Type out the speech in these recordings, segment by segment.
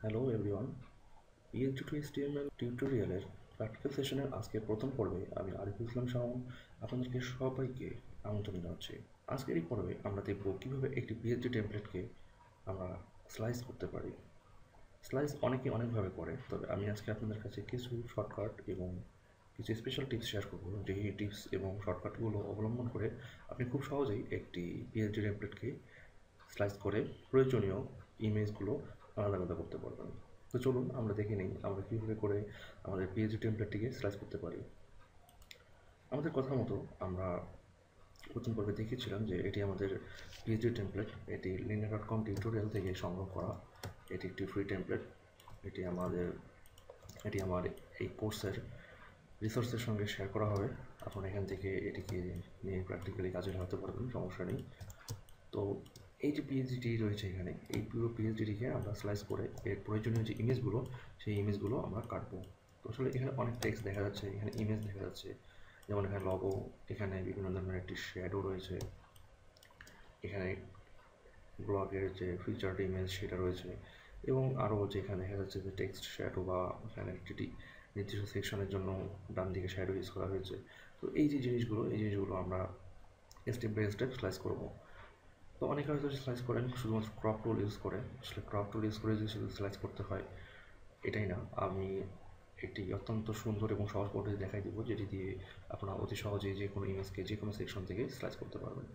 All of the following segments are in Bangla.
Hello everyone, PHP to HTML টিউটোরিয়ালের প্র্যাকটিক্যাল সেশনের আজকের প্রথম পর্বে আমি আরিফুল ইসলাম শাওন আপনাদেরকে সবাইকে আমন্ত্রণ জানাচ্ছি। আজকের এই পর্বে আমরা দেখব কীভাবে একটি PHP টেমপ্লেটকে আমরা স্লাইস করতে পারি। স্লাইস অনেকে অনেকভাবে করে, তবে আমি আজকে আপনাদের কাছে কিছু শর্টকাট এবং কিছু স্পেশাল টিপস শেয়ার করবো, যে এই টিপস এবং শর্টকাটগুলো অবলম্বন করে আপনি খুব সহজেই একটি PHP টেমপ্লেটকে স্লাইস করে প্রয়োজনীয় ইমেজগুলো আলাদা আলাদা করতে পারবেন। তো চলুন আমরা দেখে নিই আমরা কীভাবে করে আমাদের PHP টেমপ্লেটটিকে স্লাইস করতে পারি। আমাদের কথা মতো আমরা প্রথম পর্বে দেখেছিলাম যে এটি আমাদের PHP টেমপ্লেট, এটি linear.com টিউটোরিয়াল থেকে সংগ্রহ করা। এটি একটি ফ্রি টেমপ্লেট। এটি আমার এই কোর্সের রিসোর্সের সঙ্গে শেয়ার করা হবে। আপনারা এখান থেকে এটিকে নিয়ে প্র্যাকটিক্যালি কাজে লাগাতে পারবেন, সমস্যা নেই। তো এই যে পিএইচডি রয়েছে এখানে, এই পুরো পিএইচডিটিকে আমরা স্লাইস করে এর প্রয়োজনীয় যে ইমেজগুলো, সেই ইমেজগুলো আমরা কাটবো। তো আসলে এখানে অনেক টেক্সট দেখা যাচ্ছে, এখানে ইমেজ দেখা যাচ্ছে, যেমন এখানে লগো, এখানে বিভিন্ন ধরনের একটি শ্যাডো রয়েছে, এখানে ব্লগের যে ফিচার্ড ইমেজ সেটা রয়েছে, এবং আরও যেখানে দেখা যাচ্ছে যে টেক্সট শ্যাডো বা এখানে একটি নির্দিষ্ট সেকশনের জন্য ডান দিকে শ্যাডো ইউজ করা হয়েছে। তো এই জিনিসগুলো আমরা স্টেপ বাই স্টেপ স্লাইস করবো। তো অনেকে হয়তো স্লাইস করেন শুধুমাত্র ক্রপ টুল ইউজ করে। আসলে ক্রপ টুল ইউজ করে যদি শুধু স্লাইস করতে হয় এটাই না, আমি একটি অত্যন্ত সুন্দর এবং সহজ পদ্ধতি দেখাই দিব, যেটি দিয়ে আপনারা অতি সহজেই যে কোনো ইমেজকে যে কোনো সেকশন থেকে স্লাইস করতে পারবেন।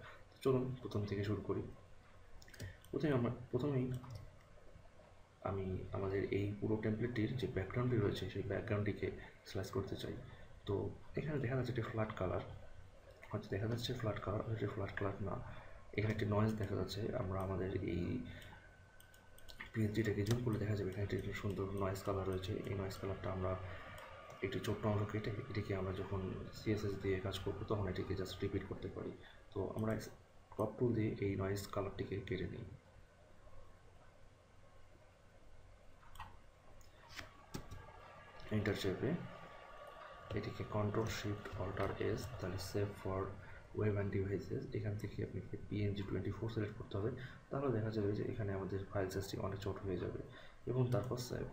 চলুন প্রথম থেকে শুরু করি। প্রথমেই আমি আমাদের এই পুরো টেমপ্লেটটির যে ব্যাকগ্রাউন্ডটি রয়েছে সেই ব্যাকগ্রাউন্ডটিকে স্লাইস করতে চাই। তো এখানে দেখা যাচ্ছে একটি ফ্ল্যাট কালার, হয়তো দেখা যাচ্ছে ফ্ল্যাট কালার, হয়তো ফ্ল্যাট কালার না, এখানে একটি নয়েজ দেখা যাচ্ছে। আমরা আমাদের এই পিএইচডিটাকে জুম করলে দেখা যাবে এখানে একটি সুন্দর নয়েজ কালার রয়েছে। এই নয়েজ কালারটা আমরা একটি ছোট্ট অংশ কেটে এটিকে আমরা যখন সিএসএস দিয়ে কাজ করবো তখন এটিকে জাস্ট রিপিট করতে পারি। তো আমরা ক্রপ টুল দিয়ে এই নয়েজ কালারটিকে কেটে নিই। এন্টার চেপে এটিকে Ctrl+Shift+Alt+S, তাহলে save for web and devices, এখান থেকে আপনাকে PNG24 সিলেক্ট করতে হবে। তাহলে দেখা যাবে যে এখানে আমাদের ফাইল সাইজটি অনেক ছোট হয়ে যাবে, এবং তারপর সেভ।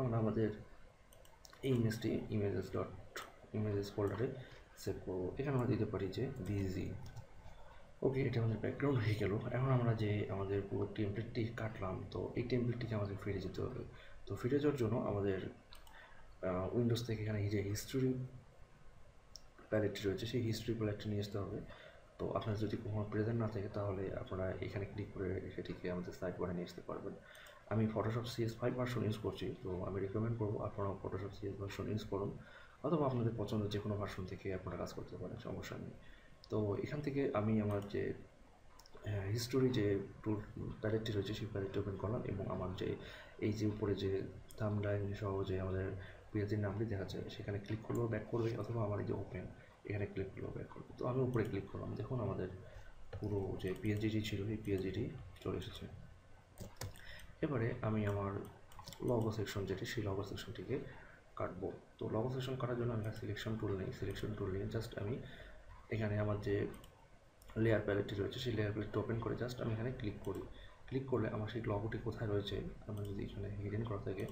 আমরা আমাদের এই ইমেজটি ইমেজেস ফোল্ডারে সেভ করবো। এখানে আমরা দিতে পারি যে বিজি। ওকে, এটা আমাদের ব্যাকগ্রাউন্ড হয়ে গেল। এখন আমরা যে আমাদের পুরো টেমপ্লেটটি কাটলাম, তো এই টেমপ্লেটটিকে আমাদের ফিরে যেতে হবে। তো ফিরে যাওয়ার জন্য আমাদের উইন্ডোজ থেকে এখানে যে হিস্টোরি প্যালেটটি রয়েছে সেই হিস্ট্রি প্যালেটটি নিয়ে আসতে হবে। তো আপনার যদি কখনো প্রেজেন্ট না থাকে তাহলে আপনারা এখানে ক্লিক করে সেটিকে আমাদের সাইট বারে নিয়ে আসতে পারবেন। আমি ফটোশপ CS5 ভার্সন ইউজ করছি, তো আমি রিকমেন্ড করবো আপনারাও ফটোশপ CS ভার্সন ইউজ করুন, অথবা আপনাদের পছন্দের যে কোনো ভার্সন থেকে আপনারা কাজ করতে পারেন, সমস্যা নেই। তো এখান থেকে আমি আমার যে হিস্টোরি যে টুল প্যালেটটি রয়েছে সেই প্যালেটটি ওপেন করলাম, এবং আমার যে এই যে উপরে যে থাম্বনেইল সহ যে আমাদের পেজের নামটি দেখা যায় সেখানে ক্লিক করলেও ব্যাক করবে, অথবা আমার এই যে ওপেন এখানে ক্লিক করলেও ব্যাক করবে। তো আমি উপরে ক্লিক করলাম, দেখুন আমাদের পুরো যে পিএইচডি ছিল এই পিএইচডি চলে এসেছে। এবারে আমি আমার লগো সেকশন যেটি, সেই লগো সেকশনটিকে কাটবো। তো লগো সেকশন কাটার জন্য আমি সিলেকশন টুল নিই। সিলেকশন টুল নিয়ে জাস্ট আমি এখানে আমার যে লেয়ার প্যালেটটি রয়েছে সেই লেয়ার প্যালেটটি ওপেন করে জাস্ট আমি এখানে ক্লিক করি। ক্লিক করলে আমার সেই লগোটি কোথায় রয়েছে, আমার যদি এখানে হিডেন করা থাকে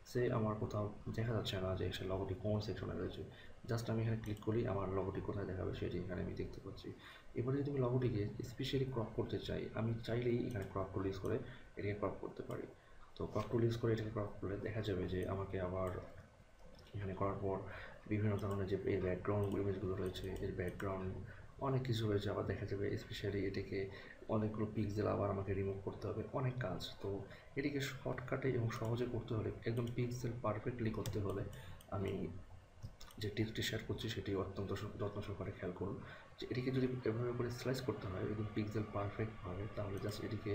সে আমার কোথাও দেখা যাচ্ছে না যে সে লগোটি কোন সেকশনে রয়েছে। জাস্ট আমি এখানে ক্লিক করি, আমার লগোটি কোথায় দেখাবে সেটি এখানে আমি দেখতে পাচ্ছি। এবারে যদি আমি লগোটিকে স্পেশালি ক্রপ করতে চাই, আমি চাইলেই এখানে ক্রপ টুল ইউজ করে এটিকে ক্রপ করতে পারি। তো ক্রপ টুল ইউজ করে এটাকে ক্রপ করলে দেখা যাবে যে আমাকে আবার এখানে করার পর বিভিন্ন ধরনের যে এই ব্যাকগ্রাউন্ড ইমেজগুলো রয়েছে, এর ব্যাকগ্রাউন্ড অনেক কিছু রয়েছে। আবার দেখা যাবে স্পেশালি এটিকে অনেকগুলো পিক্সেল আবার আমাকে রিমুভ করতে হবে, অনেক কাজ। তো এটিকে শর্টকাটে এবং সহজে করতে হলে, একদম পিক্সেল পারফেক্টলি করতে হলে, আমি যে টিপসটি শেয়ার করছি সেটি অত্যন্ত যত্ন সহকারে খেয়াল করুন। যে এটিকে যদি এভাবে করে স্লাইস করতে হয় একদম পিক্সেল পারফেক্টভাবে, তাহলে জাস্ট এটিকে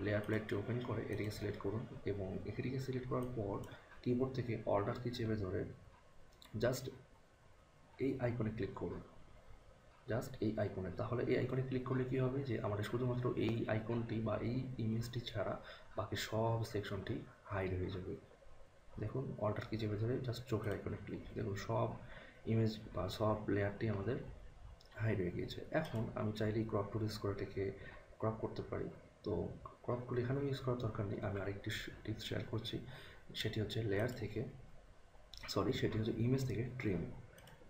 লেয়ার প্লেটটি ওপেন করে এটিকে সিলেক্ট করুন, এবং এটিকে সিলেক্ট করার পর কিবোর্ড থেকে অল্টার কি চেপে ধরে জাস্ট এই আইকনে ক্লিক করুন, জাস্ট এই আইকনে। তাহলে এই আইকনে ক্লিক করলে কী হবে, যে আমাদের শুধুমাত্র এই আইকনটি বা এই ইমেজটি ছাড়া বাকি সব সেকশনটি হাইড হয়ে যাবে। দেখুন অল্টার কি চেপে ধরে জাস্ট চোখের আইকনে ক্লিক, দেখুন সব ইমেজ বা সব লেয়ারটি আমাদের হাইড হয়ে গিয়েছে। এখন আমি চাইলেই ক্রপ টুল ইউজ করে এটাকে ক্রপ করতে পারি। তো ক্রপ টুল এখানেও ইউজ করার দরকার নেই, আমি আরেকটি টিপস শেয়ার করছি, সেটি হচ্ছে সেটি হচ্ছে ইমেজ থেকে ট্রিম।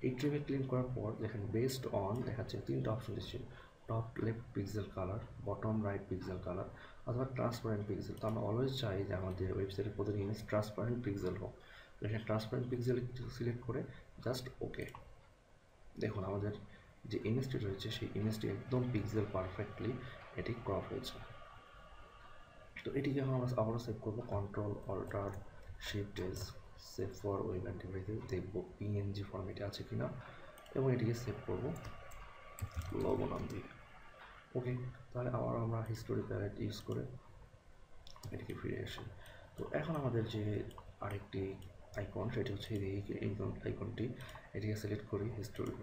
এই ট্রিমে ক্লিক করার পর দেখেন বেসড অন দেখাচ্ছে 3টা অপশন দিচ্ছে, top left pixel colour, bottom right pixel colour অথবা ট্রান্সপারেন্ট পিক্সেল। তো আমরা অলওয়েজ চাই যে আমাদের ওয়েবসাইটের প্রতিটি ইমেজ ট্রান্সপারেন্ট পিক্সেল হোক। তো এখানে ট্রান্সপারেন্ট পিক্সেল সিলেক্ট করে জাস্ট ওকে। দেখুন আমাদের যে ইমেজটি রয়েছে সেই ইমেজটি একদম পিক্সেল পারফেক্টলি এটি ক্রপ হয়েছে। তো এটিকে এখন আমরা আবারও সেভ করবো, control alt shift S, save for web and ডিভাইসে, দেখবো পিএনজি ফরম্যাটে আছে কিনা এবং এটিকে সেভ করবো লোগো নাম দিয়ে। ওকে, তাহলে আবার আমরা হিস্টোরি প্যালেট ইউজ করে এটিকে ফিরে আসি। তো এখন আমাদের যে আরেকটি আইকন সেটি হচ্ছে এই আইকনটি, এটিকে সিলেক্ট করি, হিস্টোরি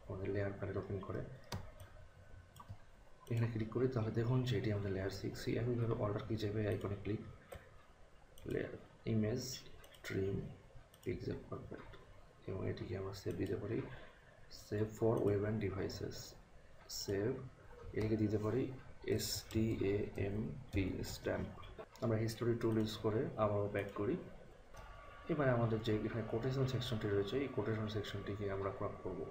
আমাদের লেয়ার প্যালেট ওপেন করে এখানে ক্লিক করি, তাহলে দেখুন যে এটি আমাদের লেয়ার 6। একইভাবে অর্ডার কি যাবে আইকনে click, layer image trim pixel perfect এবং এটিকে আমরা সেভ দিতে পারি, save for web and devices, save, এটিকে দিতে পারি STAMP স্ট্যাম্প। আমরা হিস্টোরি টুল ইউজ করে আবারও ব্যাক করি। এবারে আমাদের যে এখানে কোটেশন সেকশনটি রয়েছে এই কোটেশন সেকশনটিকে আমরা ক্রপ করব।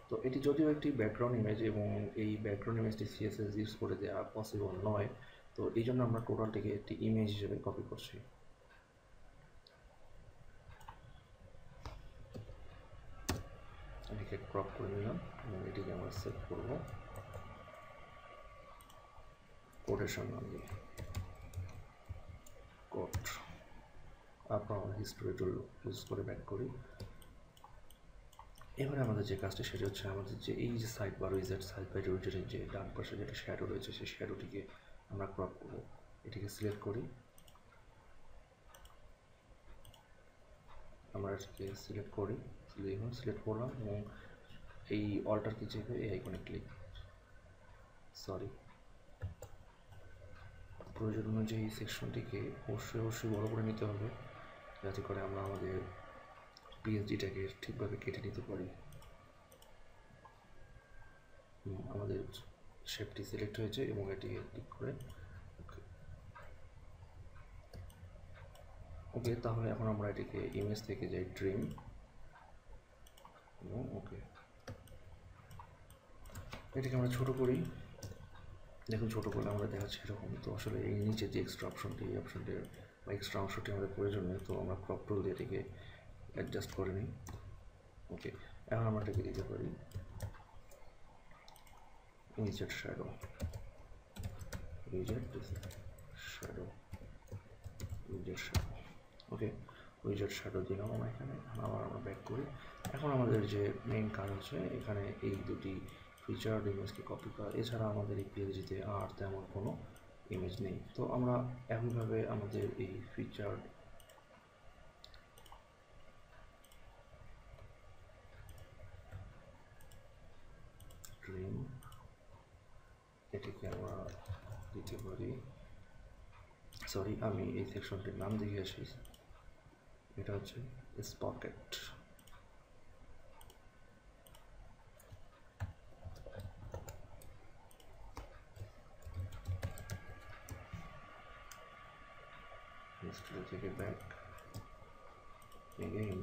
তো এটি যদিও একটি ব্যাকগ্রাউন্ড ইমেজ এবং এই ব্যাকগ্রাউন্ড ইমেজটি CSS ইউজ করে দেওয়া পসিবল নয়, তো এই জন্য আমরা টোটালটিকে একটি ইমেজ হিসেবে কপি করছি। এটিকে ক্রপ করে নিলাম এবং এটিকে আমরা সেভ করব কোটেশন নাম দিয়ে, কোট। আপনার হিস্টোরি টুল ইউজ করে ব্যাক করি। এবারে আমাদের যে কাজটি সেটি হচ্ছে আমাদের যে এই যে side bar wizard, side bar উইজার্ডের যে ডান পাশে যেটা শ্যাডো রয়েছে সেই শ্যাডোটিকে আমরা ক্রপ করব। এটিকে সিলেক্ট করি, আমরা এটিকে সিলেক্ট করলাম এবং এই অল্টার কি চেপে এই আইকনে ক্লিক, প্রয়োজন অনুযায়ী এই সেকশনটিকে অবশ্যই বড় করে নিতে হবে যাতে করে আমরা আমাদের পিএইচডিটাকে ঠিকভাবে কেটে নিতে পারি। আমাদের শেপটি সিলেক্ট হয়েছে এবং এটি ক্লিক করে ওকে। তাহলে এখন আমরা এটিকে ইমেজ থেকে যাই ট্রিম এবং ওকে, এটিকে আমরা ছোট করি। দেখুন ছোটো করলে আমরা দেখাচ্ছি এরকম। তো আসলে এই নিচে যে এক্সট্রা অপশনটি, এই অপশনটির বা এক্সট্রা অংশটি আমাদের প্রয়োজন নেই, তো আমরা ক্রপ টুল দিয়ে এটিকে অ্যাডজাস্ট করে নিই। ওকে, এখন আমরা এটাকে দিতে পারি উইজার্ড শ্যাডো, ওকে, উইজার্ড শ্যাডো দিলাম আমরা এখানে। আবার আমরা ব্যাক করি। এখন আমাদের যে মেইন কাজ হচ্ছে এখানে এই দুটি ফিচার্ড ইমেজকে কপি করা, এছাড়া আমাদের এই পিএইচডিতে আর তেমন কোনো ইমেজ নেই। তো আমরা একইভাবে আমাদের এই ফিচার্ড ট্রিম এটিকে আমরা দিতে পারি, আমি এই সেকশনটির নাম দিয়ে আসি, এটা হচ্ছে স্পকেট। history থেকে back again,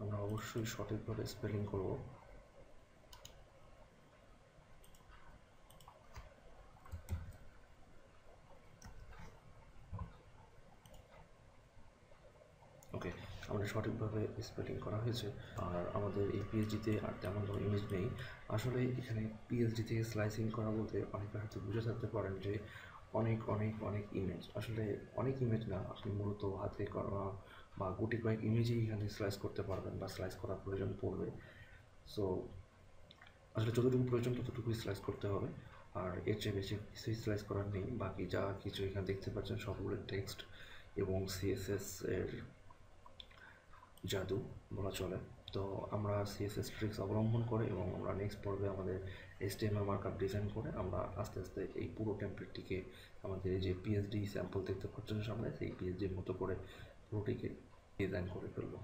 আমরা অবশ্যই সঠিকভাবে স্পেলিং করব। ওকে, আমাদের সঠিকভাবে স্পেলিং করা হয়েছে। আর আমাদের এই পিএইচডিতে আর তেমন কোনো ইমেজ নেই। আসলে এখানে পিএইচডি থেকে স্লাইসিং করা বলতে অনেকে হয়তো বুঝে থাকতে পারেন যে অনেক অনেক অনেক ইমেজ, আসলে অনেক ইমেজ না, আপনি মূলত হাতে করা বা গুটি কয়েক ইমেজই এখানে স্লাইস করতে পারবেন বা স্লাইস করার প্রয়োজন পড়বে। সো আসলে যতটুকু প্রয়োজন ততটুকুই স্লাইস করতে হবে। আর এর চেয়ে বেশি কিছু স্লাইস করার নেই। বাকি যা কিছু এখানে দেখতে পাচ্ছেন সবগুলো টেক্সট এবং সিএসএস এর জাদু বলা চলে। তো আমরা সিএসএস ট্রিক্স অবলম্বন করে এবং আমরা নেক্সট পর্বে আমাদের HTML মার্কআপ ডিজাইন করে আমরা আস্তে আস্তে এই পুরো টেমপ্লেটটিকে আমাদের এই যে পিএইচডি স্যাম্পল দেখতে পাচ্ছেন সামনে, সেই পিএইচডির মতো করে পুরোটিকে ডিজাইন করে ফেলবো।